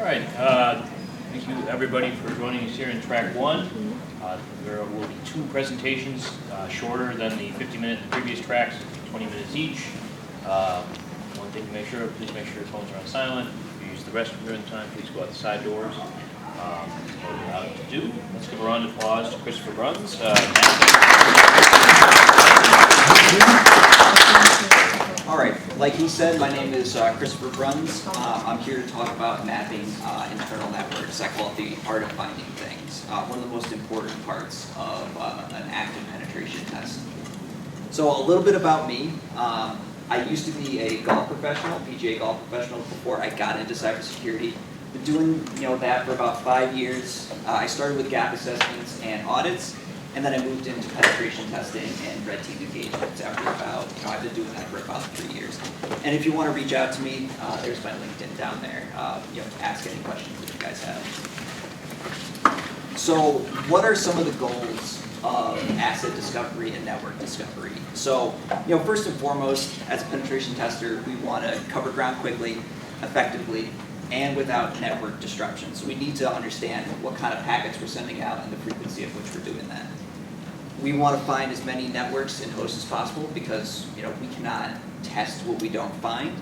All right. Thank you, everybody, for joining us here in track one. There will be two presentations, shorter than the 50-minute previous tracks, 20 minutes each. One thing to make sure, please make sure your phones are on silent. If you use the restroom during the time, please go out the side doors. What we're about to do, let's give a round of applause to Christopher Bruns. All right, like he said, my name is Christopher Bruns. I'm here to talk about mapping internal networks. I call it the art of finding things. One of the most important parts of an active penetration test. So a little bit about me. I used to be a golf professional, PGA golf professional, before I got into cybersecurity. Been doing that for about 5 years. I started with gap assessments and audits, and then I moved into penetration testing and red team engagements after about, I've been doing that for about 3 years. And if you want to reach out to me, there's my LinkedIn down there. Ask any questions that you guys have. So what are some of the goals of asset discovery and network discovery? So, first and foremost, as a penetration tester, we want to cover ground quickly, effectively, and without network disruption. So we need to understand what kind of packets we're sending out and the frequency of which we're doing that. We want to find as many networks and hosts as possible because we cannot test what we don't find.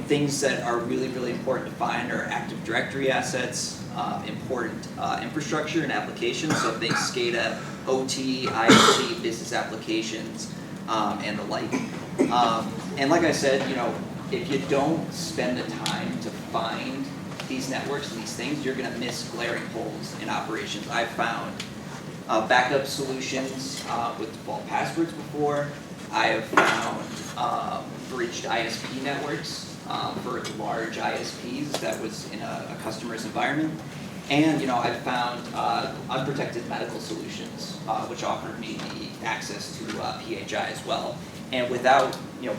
Things that are really, really important to find are Active Directory assets, important infrastructure and applications, so things SCADA, OT, IoT, business applications, and the like. And like I said, if you don't spend the time to find these networks and these things, you're going to miss glaring holes in operations. I've found backup solutions with default passwords before. I have found breached ISP networks for large ISPs that was in a customer's environment. And I've found unprotected medical solutions, which offered me the access to PHI as well. And without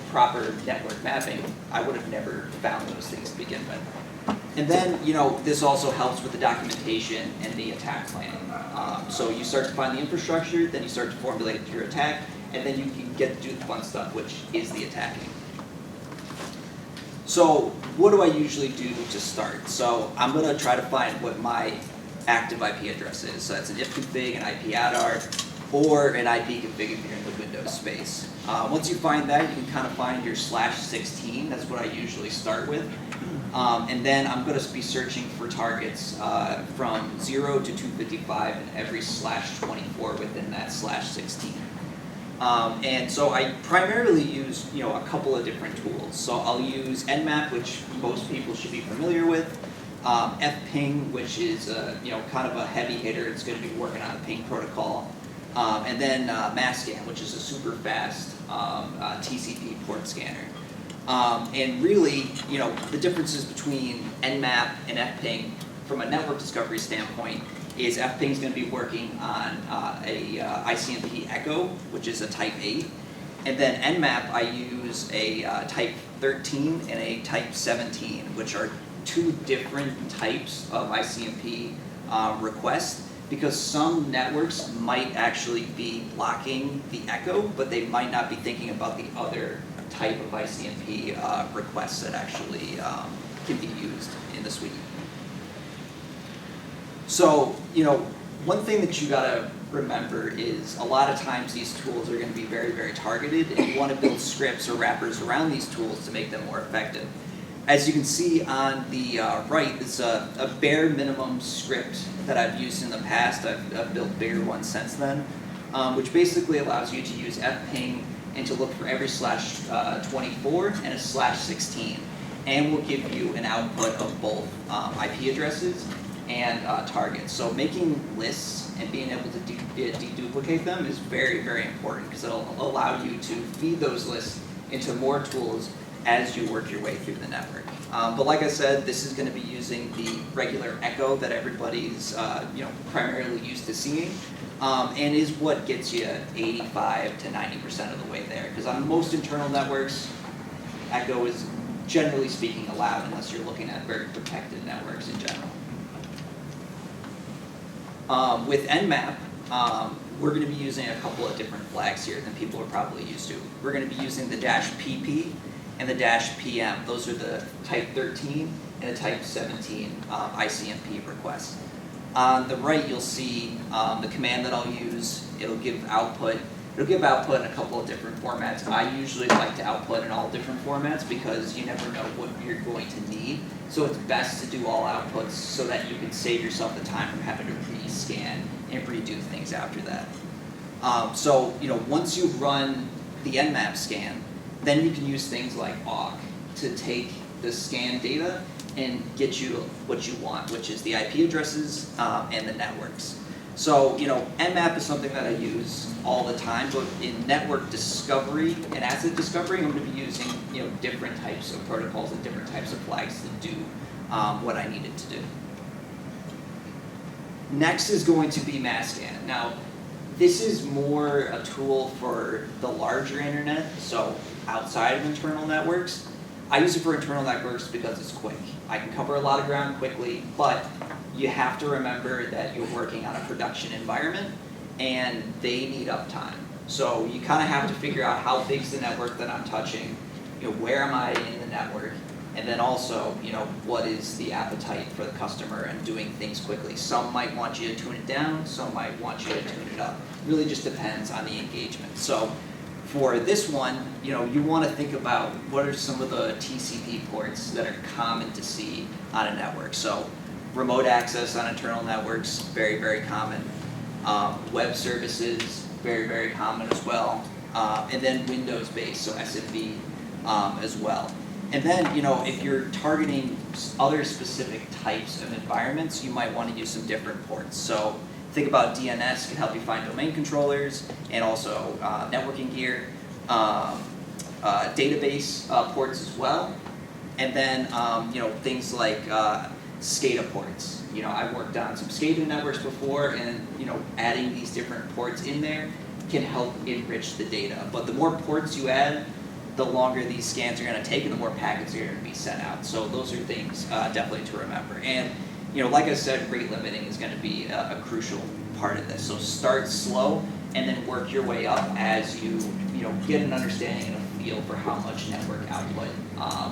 proper network mapping, I would have never found those things to begin with. And then this also helps with the documentation and the attack planning. So you start to find the infrastructure, then you start to formulate your attack, and then you can get to do the fun stuff, which is the attacking. So what do I usually do to start? So I'm going to try to find what my active IP address is. So that's an ifconfig, an IPAddr, or an IP config if you're in the Windows space. Once you find that, you can kind of find your /16. That's what I usually start with. And then I'm going to be searching for targets from 0 to 255 and every /24 within that /16. And so I primarily use a couple of different tools. So I'll use Nmap, which most people should be familiar with. fping, which is kind of a heavy hitter. It's going to be working on the ping protocol. And then Masscan, which is a super fast TCP port scanner. And really, the differences between Nmap and fping from a network discovery standpoint is fping is going to be working on a ICMP echo, which is a type 8. And then Nmap, I use a type 13 and a type 17, which are two different types of ICMP requests, because some networks might actually be blocking the echo, but they might not be thinking about the other type of ICMP requests that actually can be used in the suite. So, one thing that you gotta remember is a lot of times these tools are gonna be very, very targeted, and you wanna build scripts or wrappers around these tools to make them more effective. As you can see on the right, it's a bare minimum script that I've used in the past. I've built bigger ones since then, which basically allows you to use fping and to look for every /24 and a /16, and will give you an output of both IP addresses and targets. So making lists and being able to deduplicate them is very, very important, because it'll allow you to feed those lists into more tools as you work your way through the network. But like I said, this is going to be using the regular echo that everybody's primarily used to seeing, and is what gets you 85 to 90% of the way there. Because on most internal networks, echo is generally speaking allowed unless you're looking at very protected networks in general. With Nmap, we're going to be using a couple of different flags here than people are probably used to. We're going to be using the -pp and the -PM. Those are the type 13 and the type 17 ICMP requests. On the right, you'll see the command that I'll use. It'll give output. It'll give output in a couple of different formats. I usually like to output in all different formats because you never know what you're going to need. So it's best to do all outputs so that you can save yourself the time from having to rescan and redo things after that. So once you run the Nmap scan, then you can use things like awk to take the scan data and get you what you want, which is the IP addresses and the networks. So, Nmap is something that I use all the time, but in network discovery and asset discovery, I'm going to be using, different types of protocols and different types of flags to do what I need it to do. Next is going to be mass scan. Now, this is more a tool for the larger internet, so outside of internal networks. I use it for internal networks because it's quick. I can cover a lot of ground quickly, but you have to remember that you're working on a production environment and they need uptime. So you kind of have to figure out how big's the network that I'm touching, where am I in the network, and then also, what is the appetite for the customer and doing things quickly. Some might want you to tune it down, some might want you to tune it up. Really just depends on the engagement. So for this one, you want to think about what are some of the TCP ports that are common to see on a network. So remote access on internal networks, very, very common. Web services, very, very common as well. And then Windows-based, so SMB as well. And then, if you're targeting other specific types of environments, you might want to use some different ports. So think about DNS can help you find domain controllers and also networking gear, database ports as well. And then, things like SCADA ports. I've worked on some SCADA networks before, and adding these different ports in there can help enrich the data. But the more ports you add, the longer these scans are going to take and the more packets are going to be sent out. So those are things definitely to remember. And like I said, rate limiting is going to be a crucial part of this. So start slow and then work your way up as you get an understanding and a feel for how much network output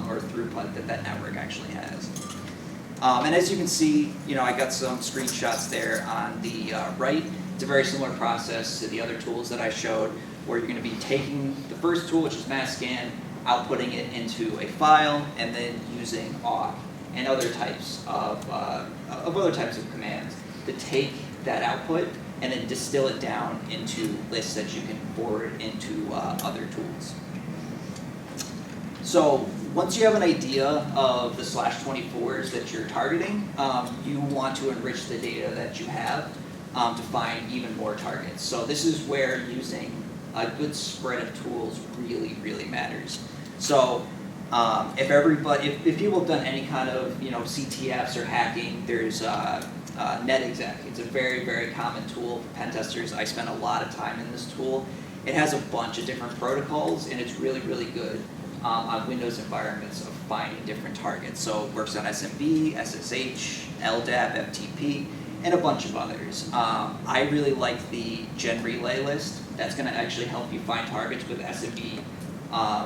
or throughput that network actually has. And as you can see, I got some screenshots there on the right. It's a very similar process to the other tools that I showed, where you're going to be taking the first tool, which is mass scan, outputting it into a file, and then using awk and other types of commands to take that output and then distill it down into lists that you can forward into other tools. So once you have an idea of the /24s that you're targeting, you want to enrich the data that you have to find even more targets. So this is where using a good spread of tools really, really matters. So if people have done any kind of CTFs or hacking, there's NetExec. It's a very, very common tool for pen testers. I spent a lot of time in this tool. It has a bunch of different protocols, and it's really, really good on Windows environments of finding different targets. So it works on SMB, SSH, LDAP, FTP, and a bunch of others. I really like the Gen Relay list. That's going to actually help you find targets with SMB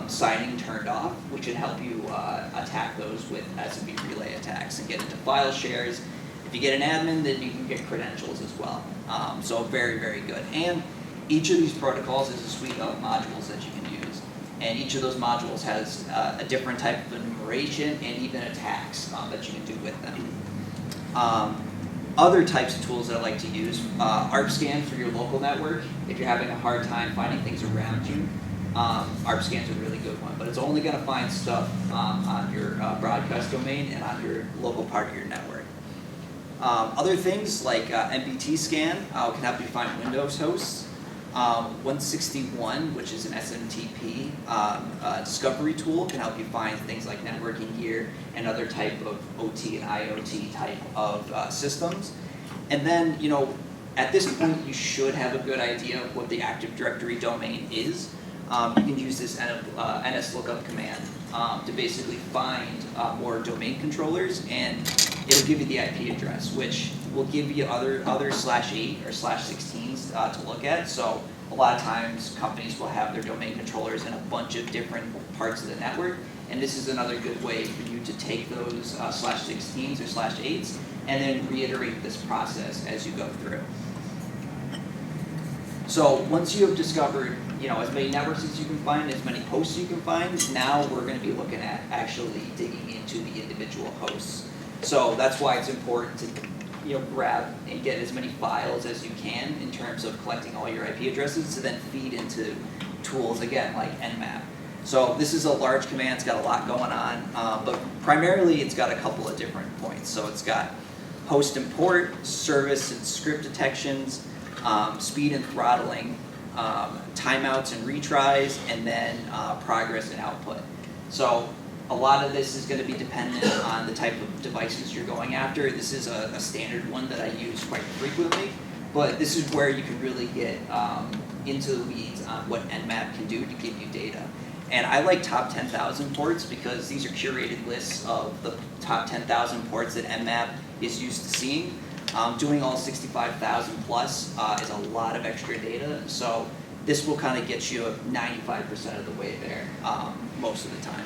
signing turned off, which can help you attack those with SMB relay attacks and get into file shares. If you get an admin, then you can get credentials as well. So very, very good. And each of these protocols is a suite of modules that you can use. And each of those modules has a different type of enumeration and even attacks that you can do with them. Other types of tools that I like to use, ARPScan for your local network. If you're having a hard time finding things around you, ARPScan's a really good one, but it's only going to find stuff on your broadcast domain and on your local part of your network. Other things like MPT scan can help you find Windows hosts. 161, which is an SMTP discovery tool, can help you find things like networking gear and other type of OT and IoT type of systems. And then, at this point, you should have a good idea of what the Active Directory domain is. You can use this NSLOOKUP command to basically find more domain controllers, and it'll give you the IP address, which will give you other /8 or /16s to look at. So a lot of times companies will have their domain controllers in a bunch of different parts of the network, and this is another good way for you to take those /16s or /8s and then reiterate this process as you go through. So once you have discovered, as many networks as you can find, as many hosts you can find, now we're going to be looking at actually digging into the individual hosts. So that's why it's important to grab and get as many files as you can in terms of collecting all your IP addresses to then feed into tools, again, like nmap. So this is a large command, it's got a lot going on, but primarily it's got a couple of different points. So it's got host and port, service and script detections, speed and throttling, timeouts and retries, and then progress and output. So a lot of this is going to be dependent on the type of devices you're going after. This is a standard one that I use quite frequently, but this is where you can really get into the weeds on what nmap can do to give you data. And I like top 10,000 ports because these are curated lists of the top 10,000 ports that nmap is used to seeing. Doing all 65,000 plus is a lot of extra data, so this will kind of get you 95% of the way there most of the time.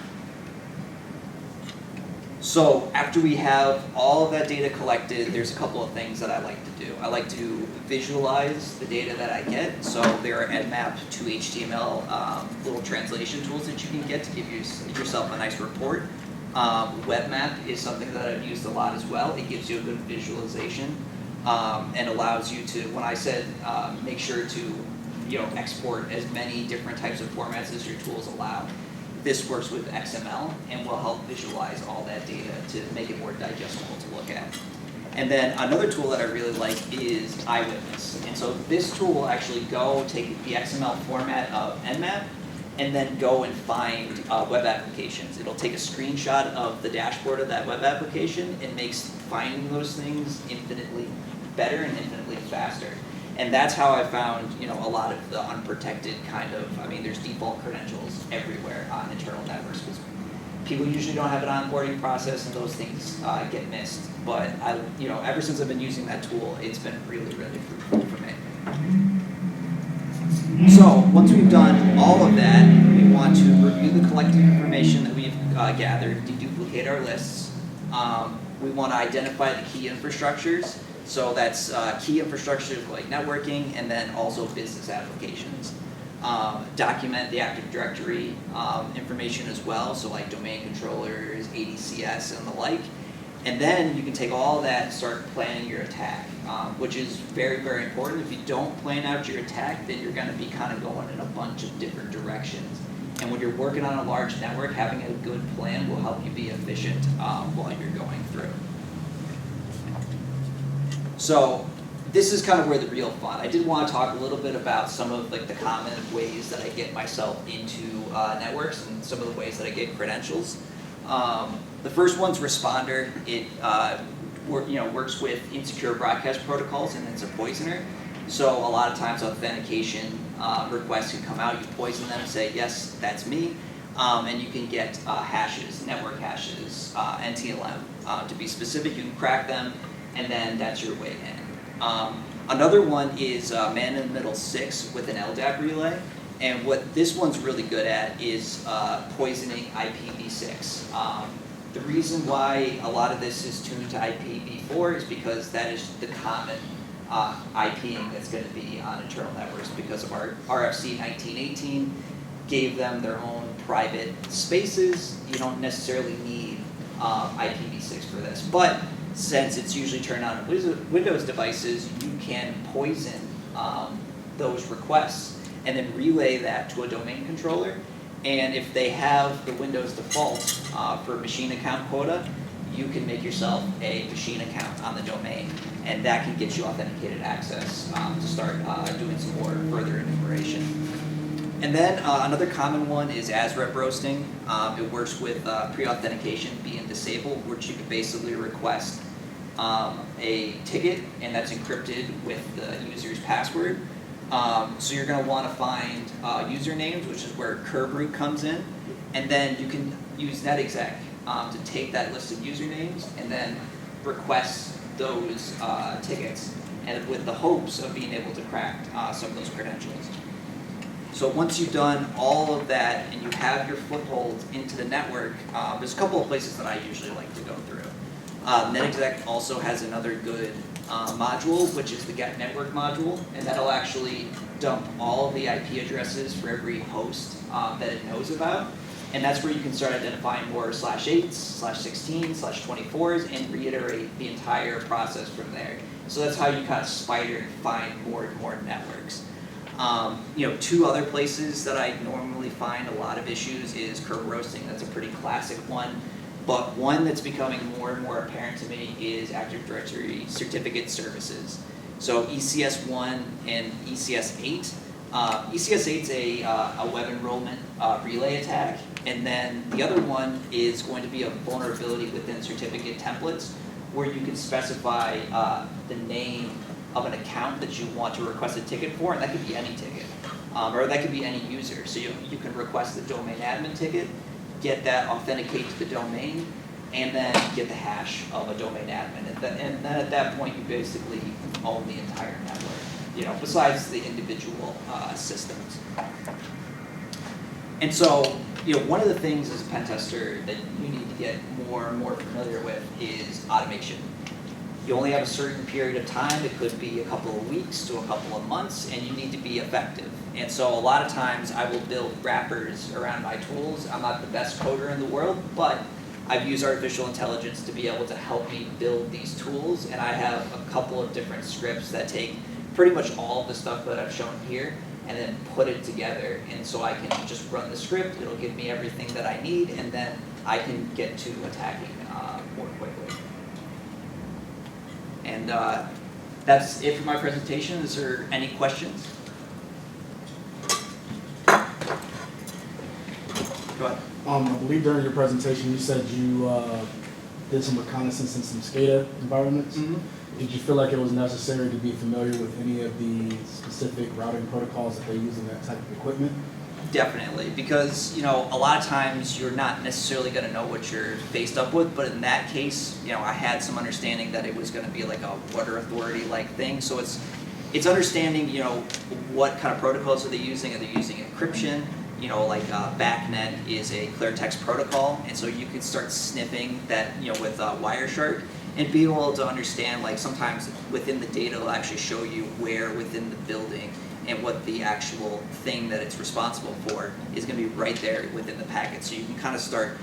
So after we have all of that data collected, there's a couple of things that I like to do. I like to visualize the data that I get. So there are nmap to HTML little translation tools that you can get to give yourself a nice report. Webmap is something that I've used a lot as well. It gives you a good visualization and allows you to, when I said make sure to export as many different types of formats as your tools allow. This works with XML and will help visualize all that data to make it more digestible to look at. And then another tool that I really like is Eyewitness. And so this tool will actually go take the XML format of nmap and then go and find web applications. It'll take a screenshot of the dashboard of that web application and makes finding those things infinitely better and infinitely faster. And that's how I found, a lot of the unprotected kind of, there's default credentials everywhere on internal networks because people usually don't have an onboarding process and those things get missed. But ever since I've been using that tool, it's been really, really fruitful for me. So once we've done all of that, we want to review the collected information that we've gathered, deduplicate our lists. We want to identify the key infrastructures. So that's key infrastructures like networking and then also business applications. Document the Active Directory information as well, so like domain controllers, ADCS, and the like. And then you can take all that and start planning your attack, which is very, very important. If you don't plan out your attack, then you're going to be kind of going in a bunch of different directions. And when you're working on a large network, having a good plan will help you be efficient while you're going through. So this is kind of where the real fun. I did want to talk a little bit about some of the common ways that I get myself into networks and some of the ways that I get credentials. The first one's Responder. It works with insecure broadcast protocols, and it's a poisoner. So a lot of times authentication requests can come out. You poison them, say yes, that's me, and you can get hashes, network hashes, NTLM. To be specific, you can crack them, and then that's your way in. Another one is man-in-the-middle 6 with an LDAP relay. And what this one's really good at is poisoning IPv6. The reason why a lot of this is tuned to IPv4 is because that is the common IPing that's going to be on internal networks because of our RFC 1918 gave them their own private spaces. You don't necessarily need IPv6 for this. But since it's usually turned on Windows devices, you can poison those requests and then relay that to a domain controller. And if they have the Windows default for machine account quota, you can make yourself a machine account on the domain, and that can get you authenticated access to start doing some more further enumeration. And then another common one is ASREP roasting. It works with pre-authentication being disabled, which you can basically request a ticket, and that's encrypted with the user's password. So you're going to want to find usernames, which is where KERBroot comes in, and then you can use netexec to take that list of usernames and then request those tickets, and with the hopes of being able to crack some of those credentials. So once you've done all of that and you have your foothold into the network, there's a couple of places that I usually like to go through. NetExec also has another good module, which is the get network module, and that'll actually dump all of the IP addresses for every host that it knows about. And that's where you can start identifying more /8s, /16s, /24s, and reiterate the entire process from there. So that's how you kind of spider and find more and more networks. Two other places that I normally find a lot of issues is curve roasting. That's a pretty classic one. But one that's becoming more and more apparent to me is Active Directory certificate services. So ECS1 and ECS8. ECS8 is a web enrollment relay attack, and then the other one is going to be a vulnerability within certificate templates where you can specify the name of an account that you want to request a ticket for, and that could be any ticket, or that could be any user. So you can request the domain admin ticket, get that, authenticate to the domain, and then get the hash of a domain admin. And then at that point, you basically own the entire network, besides the individual systems. And so, one of the things as a pen tester that you need to get more and more familiar with is automation. You only have a certain period of time. It could be a couple of weeks to a couple of months, and you need to be effective. And so a lot of times I will build wrappers around my tools. I'm not the best coder in the world, but I've used artificial intelligence to be able to help me build these tools, and I have a couple of different scripts that take pretty much all of the stuff that I've shown here and then put it together. And so I can just run the script, it'll give me everything that I need, and then I can get to attacking more quickly. And that's it for my presentation. Is there any questions? Go ahead. I believe during your presentation you said you did some reconnaissance in some SCADA environments. Mm-hmm. Did you feel like it was necessary to be familiar with any of the specific routing protocols that they use in that type of equipment? Definitely, because a lot of times you're not necessarily going to know what you're faced up with, but in that case, I had some understanding that it was going to be like a water authority like thing. So it's understanding what kind of protocols are they using? Are they using encryption? Like BACnet is a clear text protocol, and so you could start sniffing that with Wireshark and be able to understand, like, sometimes within the data it'll actually show you where within the building and what the actual thing that it's responsible for is going to be right there within the packet. So you can kind of start,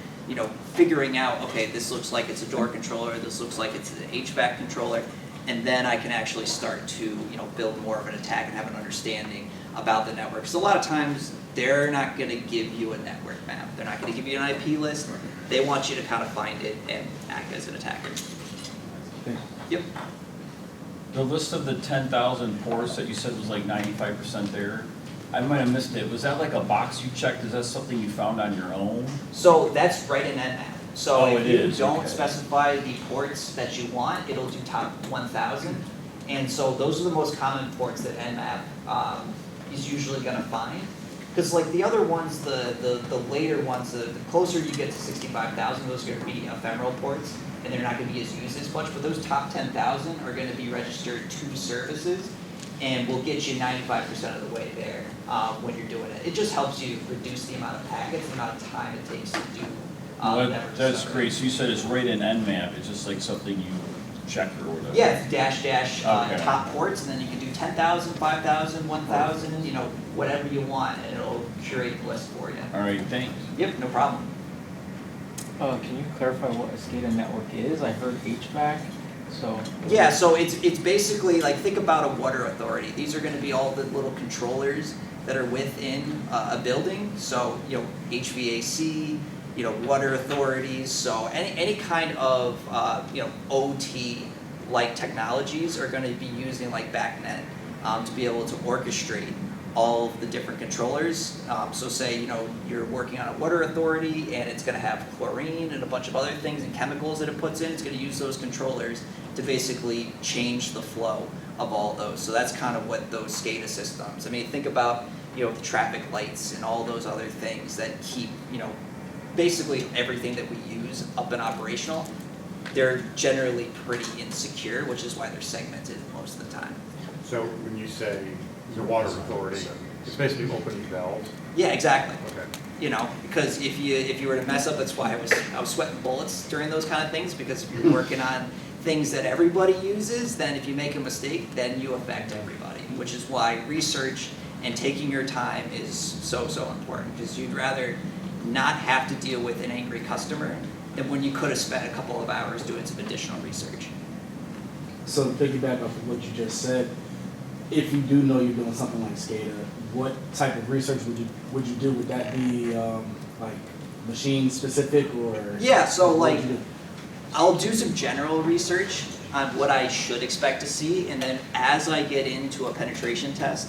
figuring out, okay, this looks like it's a door controller, this looks like it's an HVAC controller, and then I can actually start to, build more of an attack and have an understanding about the network. So a lot of times they're not going to give you a network map. They're not going to give you an IP list. They want you to kind of find it and act as an attacker. Yep. The list of the 10,000 ports that you said was like 95% there, I might have missed it. Was that like a box you checked? Is that something you found on your own? So that's right in Nmap. So if you don't okay. specify the ports that you want, it'll do top 1,000. And so those are the most common ports that Nmap is usually going to find. Because like the other ones, the later ones, the closer you get to 65,000, those are going to be ephemeral ports, and they're not going to be as used as much. But those top 10,000 are going to be registered to services, and will get you 95% of the way there when you're doing it. It just helps you reduce the amount of packets, the amount of time it takes to do. That's great. So you said it's right in Nmap. It's just like something you check or whatever. Yeah, it's dash Okay. top ports, and then you can do 10,000, 5,000, 1,000, whatever you want, and it'll curate the list for you. All right, thanks. Yep, no problem. Can you clarify what a SCADA network is? I heard HVAC, so. Yeah, so it's basically like, think about a water authority. These are going to be all the little controllers that are within a building. So HVAC, water authorities. So any kind of OT like technologies are going to be using like BACnet to be able to orchestrate all of the different controllers. So say, you're working on a water authority and it's going to have chlorine and a bunch of other things and chemicals that it puts in. It's going to use those controllers to basically change the flow of all those. So that's kind of what those SCADA systems. I mean, think about, the traffic lights and all those other things that keep, basically everything that we use up and operational. They're generally pretty insecure, which is why they're segmented most of the time. So when you say the water authority, It's basically opening valves. Yeah, exactly. Okay. You know, because if you were to mess up, that's why I was sweating bullets during those kind of things, because if you're working on things that everybody uses, then if you make a mistake, then you affect everybody, which is why research and taking your time is so important, because you'd rather not have to deal with an angry customer than when you could have spent a couple of hours doing some additional research. So to piggyback off of what you just said, if you do know you're doing something like SCADA, what type of research would you do? Would that be like machine specific or? Yeah, so what would like you do? I'll do some general research on what I should expect to see, and then as I get into a penetration test,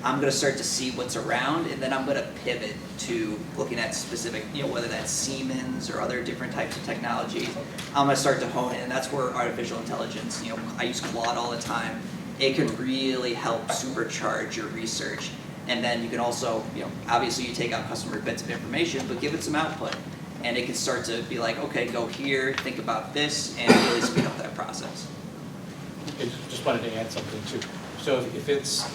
I'm gonna start to see what's around, and then I'm gonna pivot to looking at specific, you know, whether that's Siemens or other different types of technology. I'm gonna start to hone in, and that's where artificial intelligence, you know, I use Claude all the time. It can really help supercharge your research. And then you can also, you know, obviously you take out customer bits of information, but give it some output. And it can start to be like, okay, go here, think about this, and really speed up that process. I just wanted to add something too. So if it's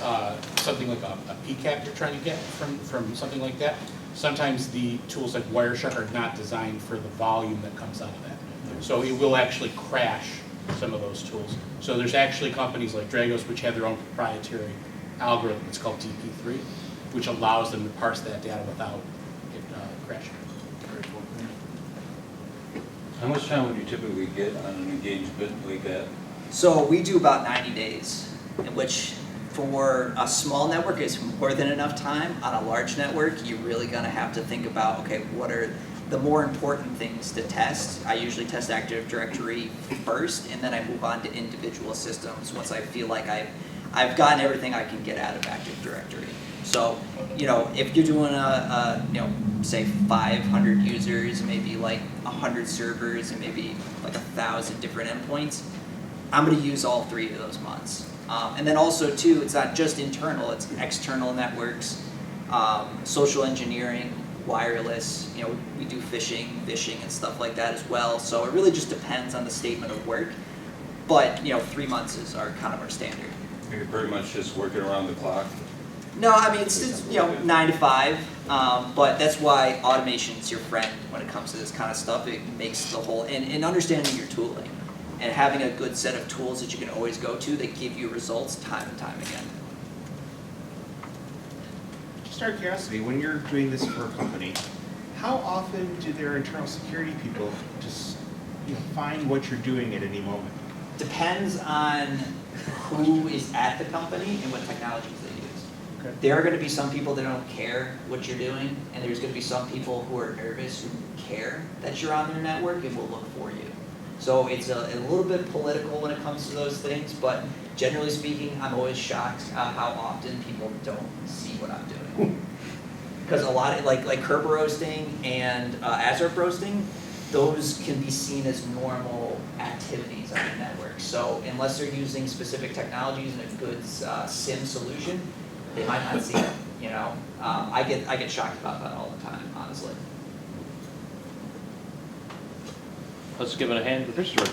something like a PCAP you're trying to get from something like that, sometimes the tools like Wireshark are not designed for the volume that comes out of that. So it will actually crash some of those tools. So there's actually companies like Dragos which have their own proprietary algorithm. It's called TP3, which allows them to parse that data without it crashing. How much time would you typically get on an engagement like that? So we do about 90 days, in which for a small network is more than enough time. On a large network, you're really gonna have to think about, okay, what are the more important things to test. I usually test Active Directory first, and then I move on to individual systems once I feel like I've gotten everything I can get out of Active Directory. So, you know, if you're doing you know, say 500 users, maybe like 100 servers, and maybe like 1,000 different endpoints, I'm gonna use all 3 of those months. And then also too, it's not just internal, it's external networks, social engineering, wireless, you know, we do phishing, and stuff like that as well. So it really just depends on the statement of work. But, you know, 3 months is our kind of our standard. You're pretty much just working around the clock. No, I mean, it's you know, 9 to 5, but that's why automation's your friend when it comes to this kind of stuff. It makes the whole, and understanding your tooling, and having a good set of tools that you can always go to that give you results time and time again. Just out of curiosity, when you're doing this for a company, how often do their internal security people just, you know, find what you're doing at any moment? Depends on who is at the company and what technologies they use. Okay. There are going to be some people that don't care what you're doing, and there's going to be some people who are nervous who care that you're on their network and will look for you. So it's a little bit political when it comes to those things, but generally speaking, I'm always shocked at how often people don't see what I'm doing. Because a lot of, like Kerber roasting and Azure roasting, those can be seen as normal activities on the network. So unless they're using specific technologies and a good SIM solution, they might not see it. You know, I get shocked about that all the time, honestly. Let's give it a hand for Christopher.